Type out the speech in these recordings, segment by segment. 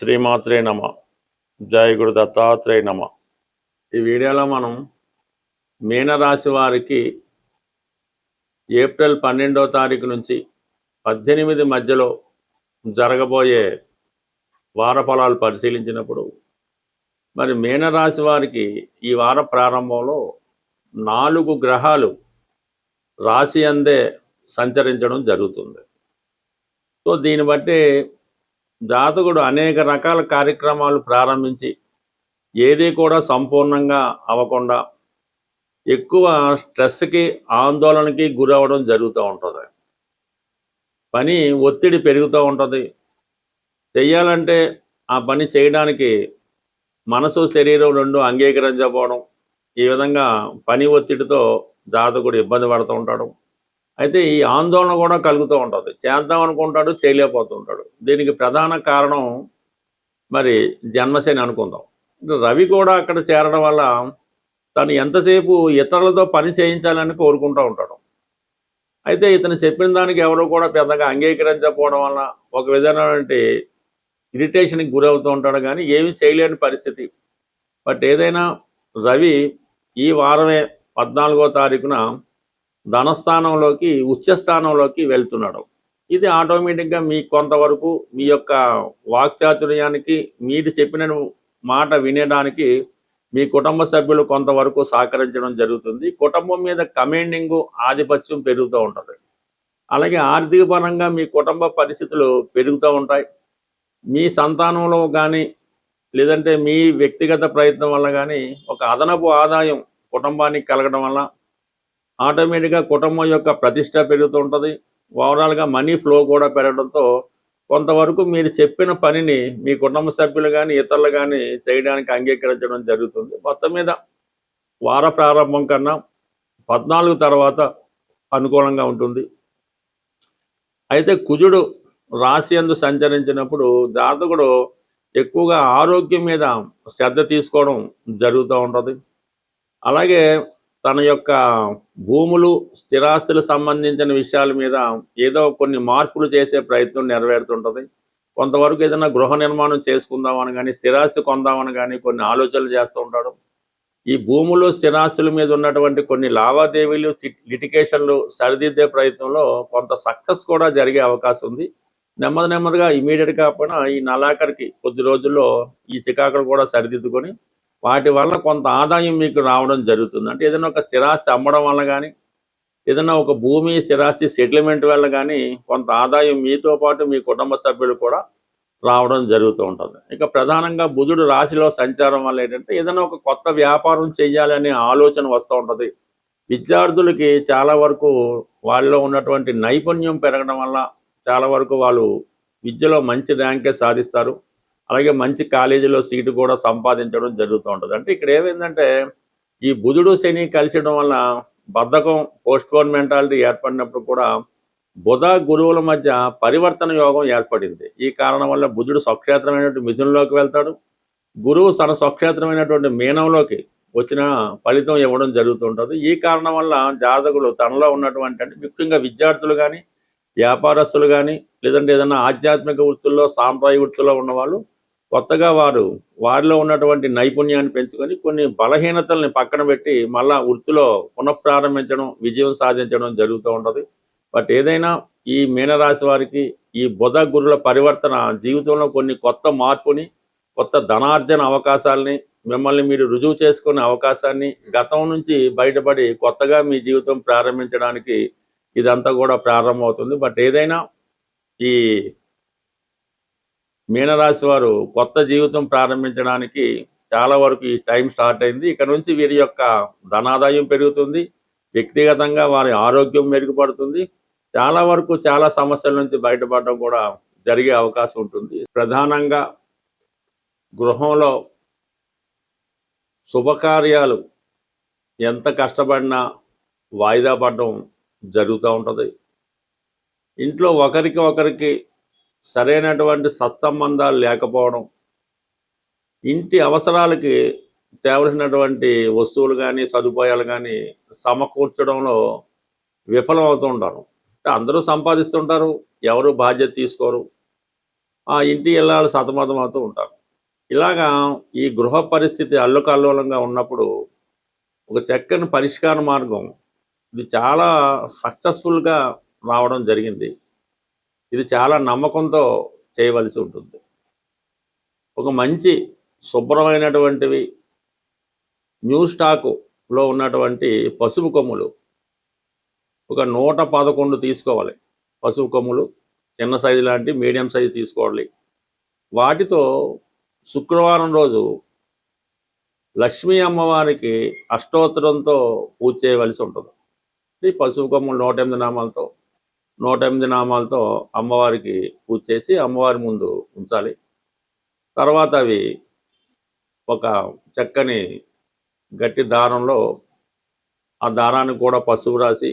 శ్రీమాత్రే నమ. జయ గురు దత్తాత్రేయ నమ. ఈ వీడియోలో మనం మీనరాశి వారికి ఏప్రిల్ 12వ తారీఖు నుంచి 18 మధ్యలో జరగబోయే వార ఫలాలు పరిశీలించినప్పుడు మరి మీనరాశి వారికి ఈ వార ప్రారంభంలో 4 గ్రహాలు రాశి అందే సంచరించడం జరుగుతుంది. సో దీన్ని బట్టి జాతకుడు అనేక రకాల కార్యక్రమాలు ప్రారంభించి ఏది కూడా సంపూర్ణంగా అవ్వకుండా ఎక్కువ స్ట్రెస్కి ఆందోళనకి గురవడం జరుగుతూ ఉంటుంది. పని ఒత్తిడి పెరుగుతూ ఉంటుంది. చెయ్యాలంటే ఆ పని చేయడానికి మనసు శరీరం రెండు అంగీకరించకపోవడం, ఈ విధంగా పని ఒత్తిడితో జాతకుడు ఇబ్బంది పడుతూ ఉంటాడు. అయితే ఈ ఆందోళన కూడా కలుగుతూ ఉంటుంది. చేద్దాం అనుకుంటాడు, చేయలేకపోతుంటాడు. దీనికి ప్రధాన కారణం మరి జన్మశని అనుకుందాం. రవి కూడా అక్కడ చేరడం వల్ల తను ఎంతసేపు ఇతరులతో పని చేయించాలని కోరుకుంటూ ఉంటాడు. అయితే ఇతను చెప్పిన దానికి ఎవరు కూడా పెద్దగా అంగీకరించకపోవడం వల్ల ఒక విధమైనటువంటి ఇరిటేషన్కి గురవుతూ ఉంటాడు, కానీ ఏమీ చేయలేని పరిస్థితి. బట్ ఏదైనా రవి ఈ వారమే 14వ తారీఖున ధనస్థానంలోకి ఉచ్చస్థానంలోకి వెళ్తున్నాడు. ఇది ఆటోమేటిక్గా మీ కొంతవరకు మీ యొక్క వాక్చాతుర్యానికి, మీరు చెప్పిన మాట వినడానికి మీ కుటుంబ సభ్యులు కొంతవరకు సహకరించడం జరుగుతుంది. కుటుంబం మీద కమాండింగ్ ఆధిపత్యం పెరుగుతూ ఉంటుంది. అలాగే ఆర్థిక పరంగా మీ కుటుంబ పరిస్థితులు పెరుగుతూ ఉంటాయి. మీ సంతానంలో కానీ లేదంటే మీ వ్యక్తిగత ప్రయత్నం వల్ల కానీ ఒక అదనపు ఆదాయం కుటుంబానికి కలగడం వల్ల ఆటోమేటిక్గా కుటుంబం యొక్క ప్రతిష్ట పెరుగుతూ ఉంటుంది. ఓవరాల్గా మనీ ఫ్లో కూడా పెరగడంతో కొంతవరకు మీరు చెప్పిన పనిని మీ కుటుంబ సభ్యులు కానీ ఇతరులు కానీ చేయడానికి అంగీకరించడం జరుగుతుంది. మొత్తం మీద వార ప్రారంభం కన్నా 14 తర్వాత అనుకూలంగా ఉంటుంది. అయితే కుజుడు రాశి యందు సంచరించినప్పుడు జాతకుడు ఎక్కువగా ఆరోగ్యం మీద శ్రద్ధ తీసుకోవడం జరుగుతూ ఉంటుంది. అలాగే తన యొక్క భూములు స్థిరాస్తులకు సంబంధించిన విషయాల మీద ఏదో కొన్ని మార్పులు చేసే ప్రయత్నం నెరవేరుతుంటుంది. కొంతవరకు ఏదైనా గృహ నిర్మాణం చేసుకుందామని కానీ స్థిరాస్తి కొందామని కానీ కొన్ని ఆలోచనలు చేస్తూ ఉంటాడు. ఈ భూములు స్థిరాస్తుల మీద ఉన్నటువంటి కొన్ని లావాదేవీలు లిటికేషన్లు సరిదిద్దే ప్రయత్నంలో కొంత సక్సెస్ కూడా జరిగే అవకాశం ఉంది. నెమ్మదిగా ఇమీడియట్ కాకపోయినా ఈ నెలాఖరికి కొద్ది రోజుల్లో ఈ చికాకులు కూడా సరిదిద్దుకొని వాటి వల్ల కొంత ఆదాయం మీకు రావడం జరుగుతుంది. అంటే ఏదైనా ఒక స్థిరాస్తి అమ్మడం వల్ల కానీ ఏదైనా ఒక భూమి స్థిరాస్తి సెటిల్మెంట్ వల్ల కానీ కొంత ఆదాయం మీతో పాటు మీ కుటుంబ సభ్యులు కూడా రావడం జరుగుతూ ఉంటుంది. ఇక ప్రధానంగా బుధుడు రాశిలో సంచారం వల్ల ఏంటంటే ఏదైనా ఒక కొత్త వ్యాపారం చేయాలనే ఆలోచన వస్తూ ఉంటుంది. విద్యార్థులకి చాలా వరకు వాళ్ళలో ఉన్నటువంటి నైపుణ్యం పెరగడం వల్ల చాలా వరకు వాళ్ళు విద్యలో మంచి ర్యాంకే సాధిస్తారు. అలాగే మంచి కాలేజీలో సీటు కూడా సంపాదించడం జరుగుతూ ఉంటుంది. అంటే ఇక్కడ ఏమైందంటే ఈ బుధుడు శని కలిసడం వల్ల బద్ధకం, పోస్ట్పోన్ మెంటాలిటీ ఏర్పడినప్పుడు కూడా బుధ గురువుల మధ్య పరివర్తన యోగం ఏర్పడింది. ఈ కారణం వల్ల బుధుడు స్వక్షేత్రమైనటువంటి మిథునంలోకి వెళ్తాడు, గురువు తన స్వక్షేత్రమైనటువంటి మీనంలోకి వచ్చిన ఫలితం ఇవ్వడం జరుగుతుంటుంది. ఈ కారణం వల్ల జాతకులు తనలో ఉన్నటువంటి అంటే ముఖ్యంగా విద్యార్థులు కానీ వ్యాపారస్తులు కానీ లేదంటే ఏదైనా ఆధ్యాత్మిక వృత్తుల్లో సాంప్రదాయ వృత్తుల్లో ఉన్నవాళ్ళు కొత్తగా వారిలో ఉన్నటువంటి నైపుణ్యాన్ని పెంచుకొని కొన్ని బలహీనతల్ని పక్కన పెట్టి మళ్ళా వృత్తిలో పునఃప్రారంభించడం, విజయం సాధించడం జరుగుతూ ఉంటుంది. బట్ ఏదైనా ఈ మీనరాశి వారికి ఈ బుధ గురుల పరివర్తన జీవితంలో కొన్ని కొత్త మార్పుని, కొత్త ధనార్జన అవకాశాలని, మిమ్మల్ని మీరు రుజువు చేసుకునే అవకాశాన్ని, గతం నుంచి బయటపడి కొత్తగా మీ జీవితం ప్రారంభించడానికి ఇదంతా కూడా ప్రారంభమవుతుంది. బట్ ఏదైనా ఈ మీనరాశి వారు కొత్త జీవితం ప్రారంభించడానికి చాలా వరకు ఈ టైం స్టార్ట్ అయింది. ఇక నుంచి వీరి యొక్క ధనాదాయం పెరుగుతుంది, వ్యక్తిగతంగా వారి ఆరోగ్యం మెరుగుపడుతుంది. చాలా వరకు చాలా సమస్యల నుంచి బయటపడడం కూడా జరిగే అవకాశం ఉంటుంది. ప్రధానంగా గృహంలో శుభకార్యాలు ఎంత కష్టపడినా వాయిదా పడడం జరుగుతూ ఉంటుంది. ఇంట్లో ఒకరికి సరైనటువంటి సత్సంబంధాలు లేకపోవడం, ఇంటి అవసరాలకి తేవలసినటువంటి వస్తువులు కానీ సదుపాయాలు కానీ సమకూర్చడంలో విఫలం అవుతూ ఉంటారు. అందరూ సంపాదిస్తుంటారు, ఎవరు బాధ్యత తీసుకోరు. ఆ ఇంటి ఇళ్ళాలు సతమతమవుతూ ఉంటారు. ఇలాగా ఈ గృహ పరిస్థితి అల్లకల్లోలంగా ఉన్నప్పుడు ఒక చక్కని పరిష్కార మార్గం ఇది చాలా సక్సెస్ఫుల్గా రావడం జరిగింది. ఇది చాలా నమ్మకంతో చేయవలసి ఉంటుంది. ఒక మంచి శుభ్రమైనటువంటివి న్యూ స్టాకులో ఉన్నటువంటి పసుపు కొమ్ములు ఒక 111 తీసుకోవాలి. పసుపు కొమ్ములు చిన్న సైజు లాంటి మీడియం సైజు తీసుకోవాలి. వాటితో శుక్రవారం రోజు లక్ష్మీ అమ్మవారికి అష్టోత్తరంతో పూజ చేయవలసి ఉంటుంది. ఈ పసుపు కొమ్ములు 108 నామాలతో అమ్మవారికి పూజ చేసి అమ్మవారి ముందు ఉంచాలి. తర్వాత అవి ఒక చక్కని గట్టి దారంలో ఆ దారానికి కూడా పసుపు రాసి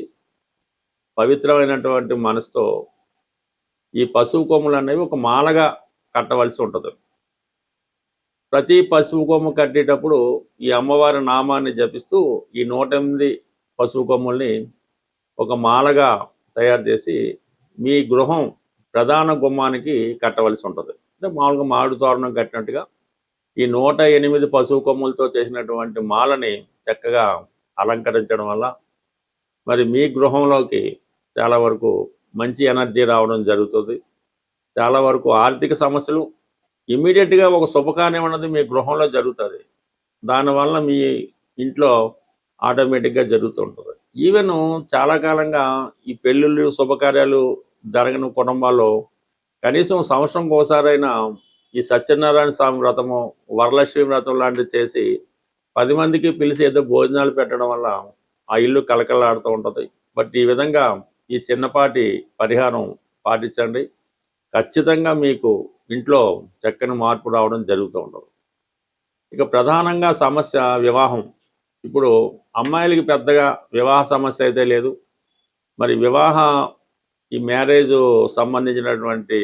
పవిత్రమైనటువంటి మనసుతో ఈ పసుపు కొమ్ములు అనేవి ఒక మాలగా కట్టవలసి ఉంటుంది. ప్రతి పసుపు కొమ్ము కట్టేటప్పుడు ఈ అమ్మవారి నామాన్ని జపిస్తూ ఈ 108 పసుపు కొమ్ముల్ని ఒక మాలగా తయారు చేసి మీ గృహం ప్రధాన గుమ్మానికి కట్టవలసి ఉంటుంది. అంటే మామూలుగా మామిడి తోరణం కట్టినట్టుగా ఈ 108 పసుపు కొమ్ములతో చేసినటువంటి మాలని చక్కగా అలంకరించడం వల్ల మరి మీ గృహంలోకి చాలా వరకు మంచి ఎనర్జీ రావడం జరుగుతుంది. చాలా వరకు ఆర్థిక సమస్యలు ఇమ్మీడియట్గా ఒక శుభకార్యం అన్నది మీ గృహంలో జరుగుతుంది. దానివల్ల మీ ఇంట్లో ఆటోమేటిక్గా జరుగుతుంటుంది. ఈవెన్ చాలా కాలంగా ఈ పెళ్ళిళ్ళు శుభకార్యాలు జరగని కుటుంబాల్లో కనీసం సంవత్సరంకి ఒకసారైనా ఈ సత్యనారాయణ స్వామి వ్రతము వరలక్ష్మి వ్రతం లాంటివి చేసి 10 మందికి పిలిచి ఏదో భోజనాలు పెట్టడం వల్ల ఆ ఇల్లు కలకలాడుతూ ఉంటుంది. బట్ ఈ విధంగా ఈ చిన్నపాటి పరిహారం పాటించండి. ఖచ్చితంగా మీకు ఇంట్లో చక్కని మార్పు రావడం జరుగుతూ ఉంటుంది. ఇక ప్రధానంగా సమస్య వివాహం. ఇప్పుడు అమ్మాయిలకి పెద్దగా వివాహ సమస్య అయితే లేదు. మరి ఈ మ్యారేజ్ సంబంధించినటువంటి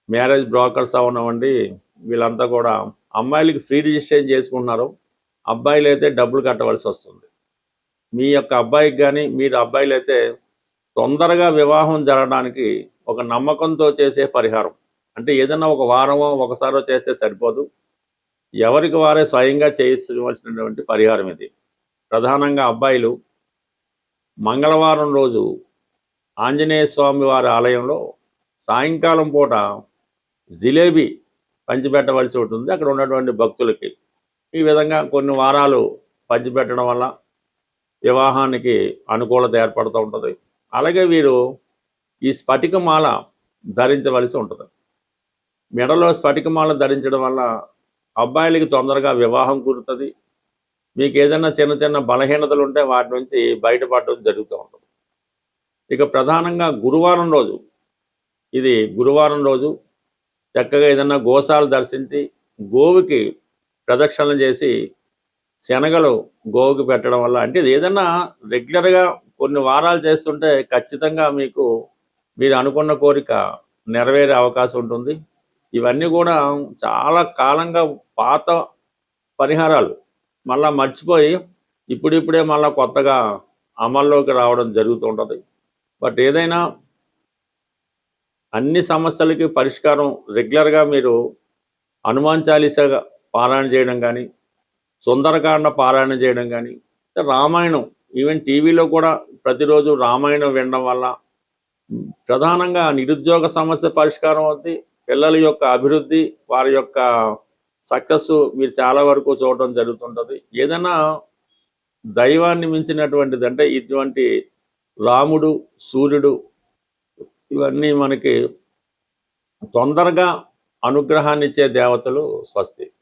మ్యారేజ్ బ్రోకర్స్ అవనివ్వండి, వీళ్ళంతా కూడా అమ్మాయిలకి ఫ్రీ రిజిస్ట్రేషన్ చేసుకుంటున్నారు. అబ్బాయిలు అయితే డబ్బులు కట్టవలసి వస్తుంది. మీ యొక్క అబ్బాయికి కానీ మీరు అబ్బాయిలు అయితే తొందరగా వివాహం జరగడానికి ఒక నమ్మకంతో చేసే పరిహారం. అంటే ఏదైనా ఒక వారమో ఒకసారో చేస్తే సరిపోదు. ఎవరికి వారే స్వయంగా చేయించవలసినటువంటి పరిహారం ఇది. ప్రధానంగా అబ్బాయిలు మంగళవారం రోజు ఆంజనేయ స్వామి వారి ఆలయంలో సాయంకాలం పూట జిలేబీ పంచిపెట్టవలసి ఉంటుంది అక్కడ ఉన్నటువంటి భక్తులకి. ఈ విధంగా కొన్ని వారాలు పంచిపెట్టడం వల్ల వివాహానికి అనుకూలత ఏర్పడుతూ ఉంటుంది. అలాగే వీరు ఈ స్ఫటికమాల ధరించవలసి ఉంటుంది. మెడలో స్ఫటికమాల ధరించడం వల్ల అబ్బాయిలకి తొందరగా వివాహం కుదురుతుంది. మీకు ఏదైనా చిన్న చిన్న బలహీనతలు ఉంటే వాటి నుంచి బయటపడడం జరుగుతూ ఉంటుంది. ఇక ప్రధానంగా గురువారం రోజు చక్కగా ఏదైనా గోశాలు దర్శించి గోవుకి ప్రదక్షిణలు చేసి శనగలు గోవుకి పెట్టడం వల్ల, అంటే ఏదైనా రెగ్యులర్గా కొన్ని వారాలు చేస్తుంటే ఖచ్చితంగా మీరు అనుకున్న కోరిక నెరవేరే అవకాశం ఉంటుంది. ఇవన్నీ కూడా చాలా కాలంగా పాత పరిహారాలు మళ్ళీ మర్చిపోయి ఇప్పుడిప్పుడే మళ్ళీ కొత్తగా అమల్లోకి రావడం జరుగుతూ ఉంటుంది. బట్ ఏదైనా అన్ని సమస్యలకి పరిష్కారం రెగ్యులర్గా మీరు హనుమాన్ చాలీసా పారాయణ చేయడం కానీ, సుందరకాండ పారాయణ చేయడం కానీ, రామాయణం ఈవెన్ టీవీలో కూడా ప్రతిరోజు రామాయణం వినడం వల్ల ప్రధానంగా నిరుద్యోగ సమస్య పరిష్కారం అవుతుంది. పిల్లల యొక్క అభివృద్ధి, వారి యొక్క సక్సెస్ మీరు చాలా వరకు చూడటం జరుగుతుంటుంది. ఏదైనా దైవాన్ని మించినటువంటిది అంటే ఇటువంటి రాముడు, సూర్యుడు ఇవన్నీ మనకి తొందరగా అనుగ్రహాన్ని ఇచ్చే దేవతలు. స్వస్తి.